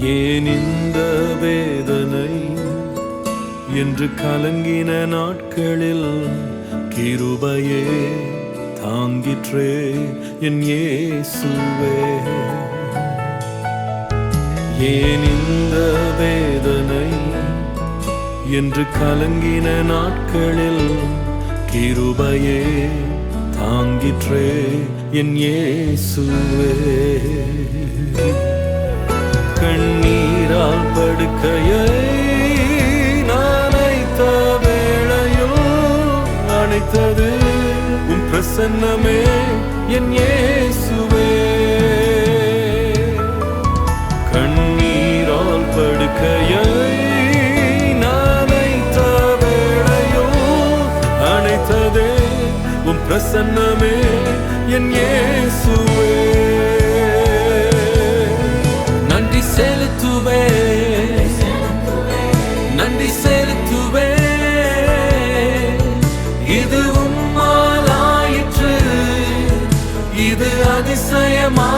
ஏன் இந்த வேதனை என்று கலங்கின நாட்களில் கிருபையே தாங்கிற்றே என் இயேசுவே. ஏன் இந்த வேதனை என்று கலங்கின நாட்களில் கிருபையே தாங்கிற்றே என் இயேசுவே. கண்ணீரால் படுக்கையை அணைத்த வேளையோ அணைத்தது உம் பிரசன்னமே என் இயேசுவே. கண்ணீரால் படுக்கையை அணைத்த வேளையோ அணைத்ததே உம் பிரசன்னமே என் இயேசுவே. நன்றி செலுத்துவே, நன்றி செலுத்துவே, இது உம்மாலாயிற்று, இது அதிசயமா